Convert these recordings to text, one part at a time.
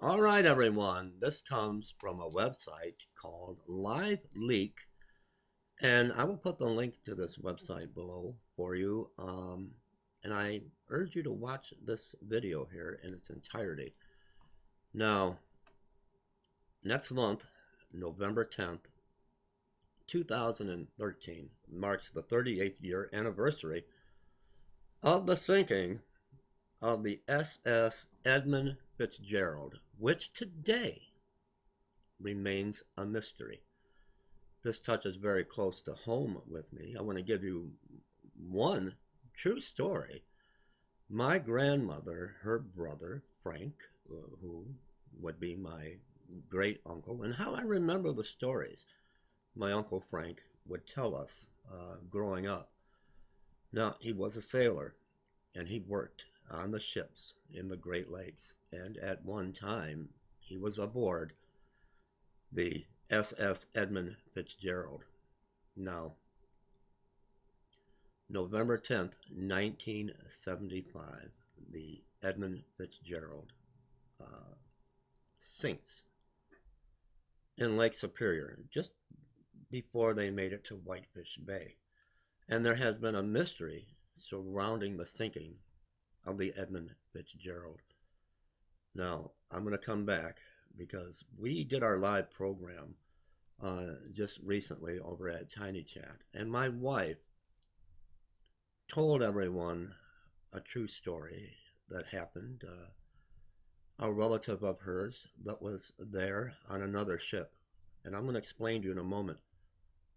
All right, everyone. This comes from a website called Live Leak, and I will put the link to this website below for you. And I urge you to watch this video here in its entirety. Now, next month, November 10th, 2013, marks the 38th year anniversary of the sinking of the SS Edmund Fitzgerald, which today remains a mystery. This touches very close to home with me. I want to give you one true story. My grandmother, her brother, Frank, who would be my great uncle, and how I remember the stories my Uncle Frank would tell us growing up. Now, he was a sailor and he worked on the ships in the Great Lakes, and at one time he was aboard the SS Edmund Fitzgerald. Now, November 10th, 1975, the Edmund Fitzgerald uh, sinks in Lake Superior just before they made it to Whitefish Bay. And there has been a mystery surrounding the sinking of the Edmund Fitzgerald. Now, I'm going to come back because we did our live program just recently over at Tiny Chat, and my wife told everyone a true story that happened. A relative of hers that was there on another ship. And I'm going to explain to you in a moment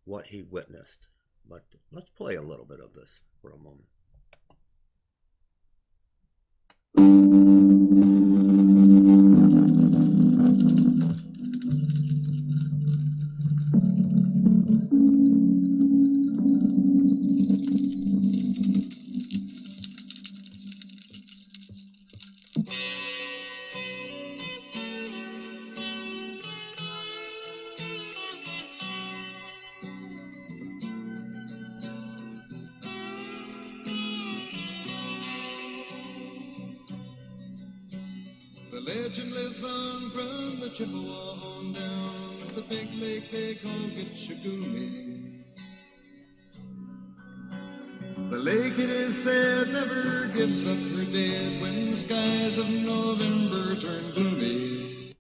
what he witnessed. But let's play a little bit of this for a moment. The legend lives on from the Chippewa on down to the big lake they call Gitchagumi. The lake, it is said, never gives up her dead when the skies of November turn gloomy.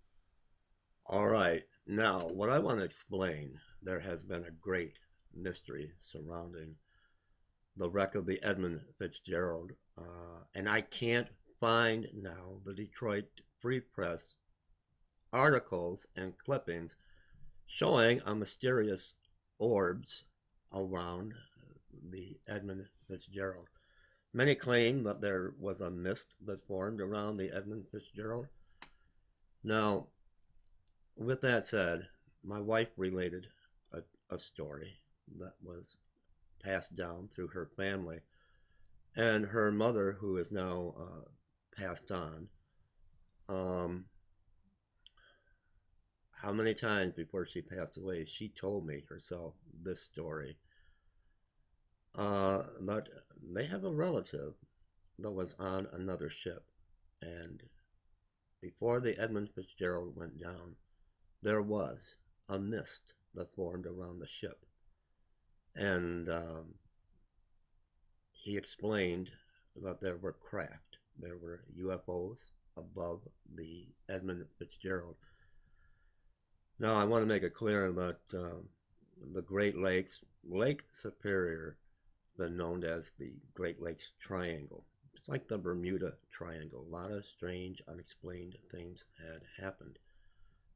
All right, now what I want to explain, there has been a great mystery surrounding the wreck of the Edmund Fitzgerald, and I can't find now the Detroit Free Press articles and clippings showing a mysterious orbs around the Edmund Fitzgerald. Many claim that there was a mist that formed around the Edmund Fitzgerald. Now, with that said, my wife related a story that was passed down through her family, and her mother, who is now passed on, um, how many times before she passed away, she told me herself this story. That they have a relative that was on another ship, and before the Edmund Fitzgerald went down, there was a mist that formed around the ship. And he explained that there were craft, there were UFOs above the Edmund Fitzgerald. Now, I want to make it clear that the Great Lakes, Lake Superior, been known as the Great Lakes Triangle. It's like the Bermuda Triangle. A lot of strange, unexplained things had happened.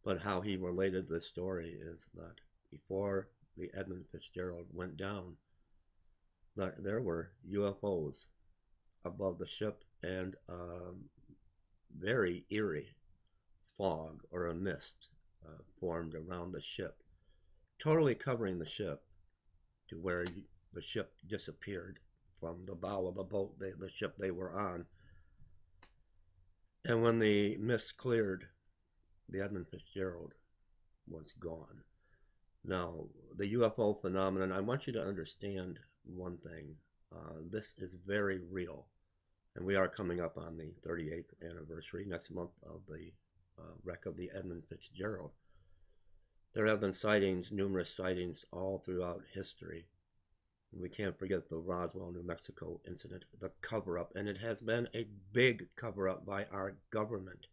But how he related this story is that before the Edmund Fitzgerald went down, that there were UFOs above the ship, and very eerie fog or a mist formed around the ship, totally covering the ship to where the ship disappeared from the bow of the boat, the ship they were on. And when the mist cleared, the Edmund Fitzgerald was gone. Now, the UFO phenomenon, I want you to understand one thing. This is very real. And we are coming up on the 38th anniversary next month of the wreck of the Edmund Fitzgerald. There have been sightings, numerous sightings all throughout history. We can't forget the Roswell, New Mexico incident, the cover-up, and it has been a big cover-up by our government.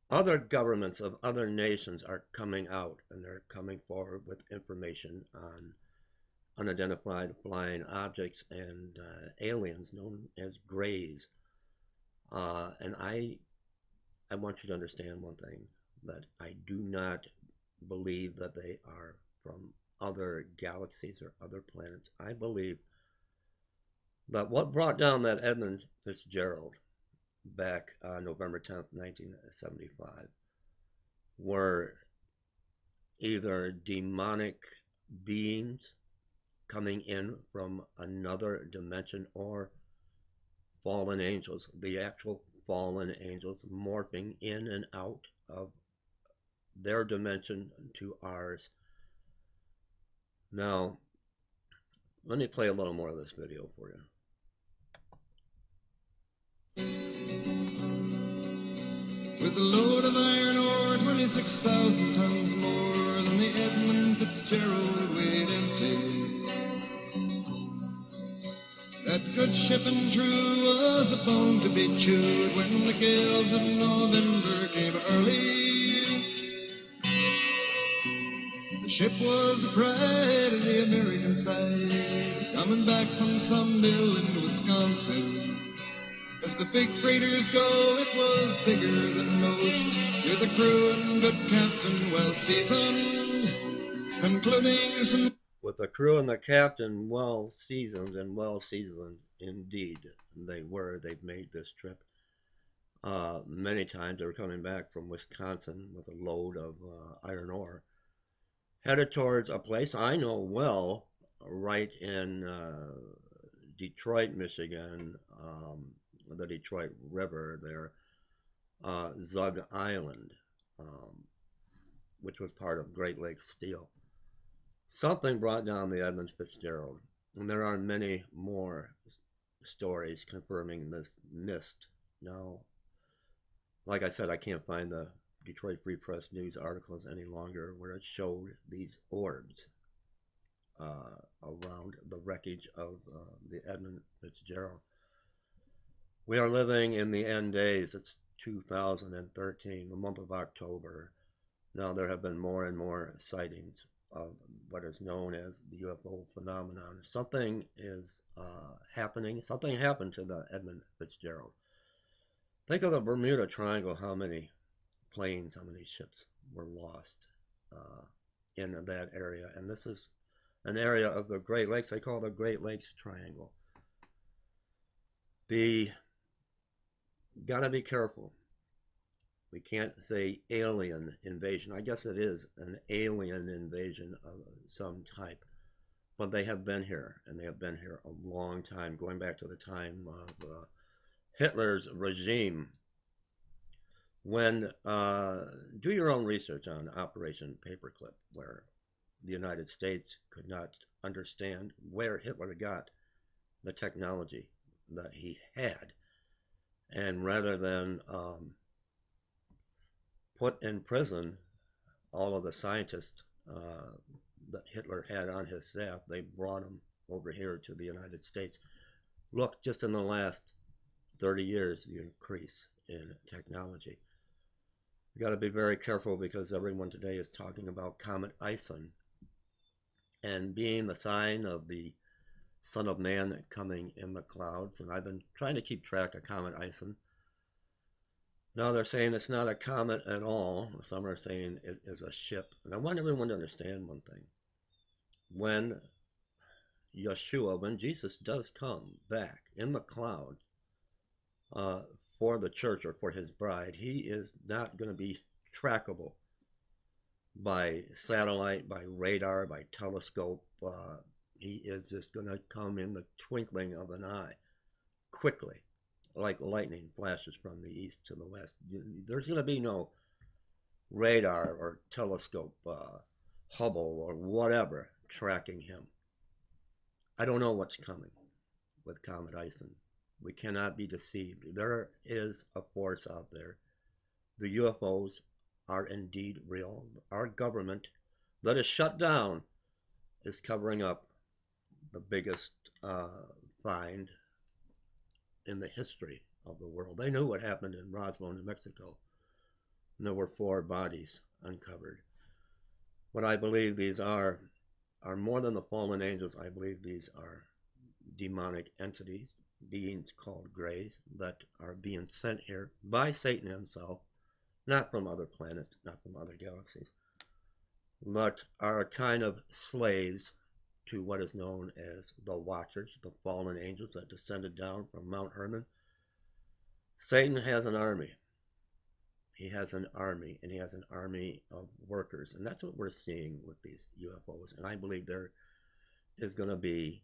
Other governments of other nations are coming out, and they're coming forward with information on unidentified flying objects and aliens known as grays. And I want you to understand one thing, that I do not believe that they are from other galaxies or other planets. I believe that what brought down that Edmund Fitzgerald back November 10th, 1975, were either demonic beings coming in from another dimension or fallen angels, the actual fallen angels morphing in and out of their dimension to ours. Now, let me play a little more of this video for you. With a load of iron ore, 26,000 tons more than the Edmund Fitzgerald weighed empty. That good ship and true was a bone to be chewed when the gales of November came early. The ship was the pride of the American side, coming back from some mill in Wisconsin. As the big freighters go, it was bigger than most, with a crew and good captain well seasoned, concluding some... With the crew and the captain well seasoned, and well seasoned indeed they were. They've made this trip many times. They were coming back from Wisconsin with a load of iron ore, headed towards a place I know well, right in Detroit, Michigan, the Detroit River there, Zug Island, which was part of Great Lakes Steel. Something brought down the Edmund Fitzgerald, and there are many more stories confirming this mist. Now, like I said, I can't find the Detroit Free Press news articles any longer where it showed these orbs around the wreckage of the Edmund Fitzgerald. We are living in the end days. It's 2013, the month of October. Now there have been more and more sightings of what is known as the UFO phenomenon. Something is happening. Something happened to the Edmund Fitzgerald. Think of the Bermuda Triangle, how many planes, how many ships were lost in that area. And this is an area of the Great Lakes. They call it the Great Lakes Triangle. Gotta be careful. We can't say alien invasion. I guess it is an alien invasion of some type. But they have been here, and they have been here a long time, going back to the time of Hitler's regime. When, do your own research on Operation Paperclip, where the United States could not understand where Hitler got the technology that he had. And rather than put in prison all of the scientists that Hitler had on his staff, they brought them over here to the United States. Look, just in the last 30 years, the increase in technology. You got to be very careful, because everyone today is talking about Comet Ison and being the sign of the Son of Man coming in the clouds. And I've been trying to keep track of Comet Ison. Now they're saying it's not a comet at all. Some are saying it is a ship. And I want everyone to understand one thing. When Yeshua, when Jesus does come back in the clouds for the church or for his bride, he is not going to be trackable by satellite, by radar, by telescope. He is just going to come in the twinkling of an eye, quickly, like lightning flashes from the east to the west. There's going to be no radar or telescope, Hubble or whatever, tracking him. I don't know what's coming with Comet Ison. We cannot be deceived. There is a force out there the UFOs are indeed real. Our government that is shut down is covering up the biggest find in the history of the world. They knew what happened in Roswell, New Mexico. And there were 4 bodies uncovered. What I believe these are more than the fallen angels. I believe these are demonic entities, beings called grays, that are being sent here by Satan himself, not from other planets, not from other galaxies, but are kind of slaves to what is known as the Watchers, the fallen angels that descended down from Mount Hermon. Satan has an army. He has an army, and he has an army of workers, and that's what we're seeing with these UFOs. And I believe there is going to be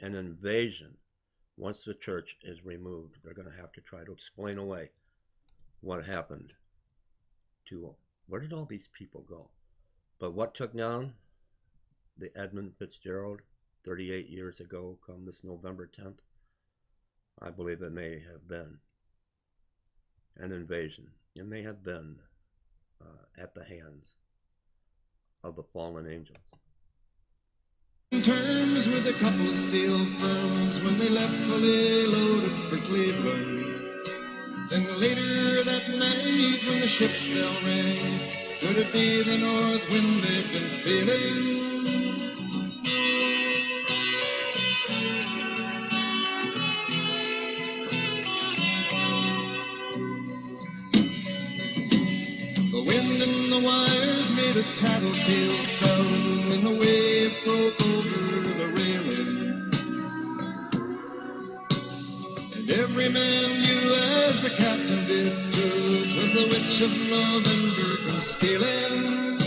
an invasion once the church is removed. They're going to have to try to explain away what happened to, where did all these people go? But what took down the Edmond Fitzgerald 38 years ago, come this November 10th, I believe it may have been an invasion. It may have been at the hands of the fallen angels. Terms with a couple of steel firms when they left fully loaded for Cleveland. Then later that night when the ship's bell rang, could it be the north wind they've been feeling? The wind and the wires made a tattletale sound, and the wave broke over the railing. And every man knew, as the captain did too, 'twas the witch of November come stealing.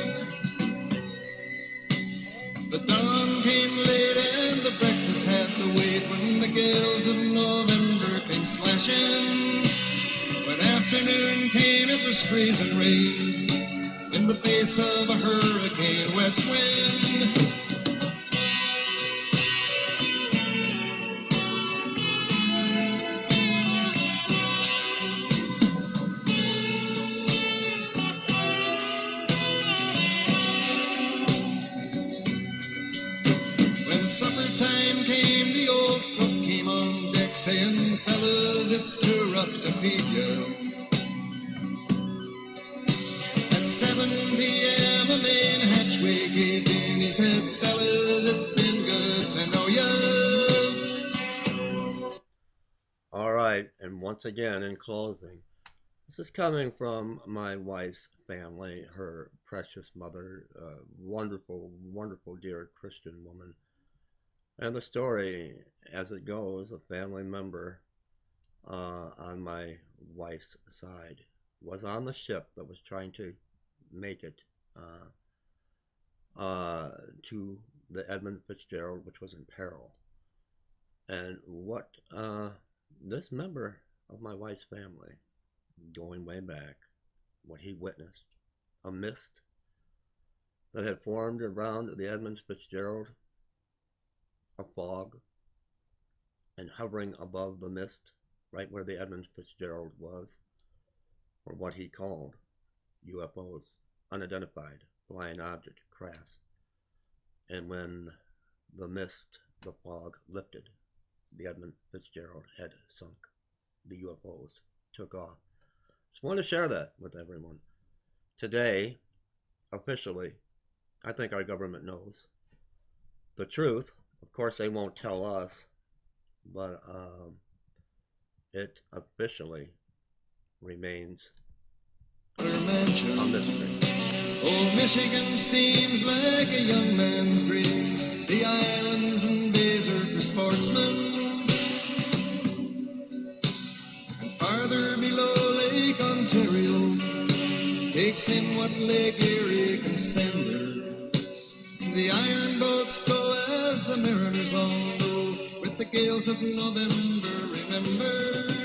The dawn came late and the breakfast had to wait when the gales of November came slashing. When afternoon came, it was freezing rain in the face of a hurricane west wind. When supper time came, the old cook came on deck saying, "Fellas, it's too rough to feed you." At 7 p.m. a main hatchway gave in. He said, "Fellas, it's been good to know you." All right, and once again, in closing, this is coming from my wife's family, her precious mother, wonderful, wonderful, dear Christian woman. And the story, as it goes, a family member on my wife's side was on the ship that was trying to make it to the Edmond Fitzgerald, which was in peril. And what this member of my wife's family, going way back, what he witnessed, a mist that had formed around the Edmund Fitzgerald, a fog, and hovering above the mist, right where the Edmund Fitzgerald was, or what he called UFOs, unidentified flying object crafts. And when the mist, the fog lifted, the Edmund Fitzgerald had sunk. The UFOs took off. Just wanted to share that with everyone. Today, officially, I think our government knows the truth. Of course, they won't tell us, but it officially remains a mystery. Old Michigan steams like a young man's dreams. The islands and bays are for sportsmen. And farther below Lake Ontario takes in what Lake Erie can send her. The iron boats go as the mariners all know, with the gales of November, remember.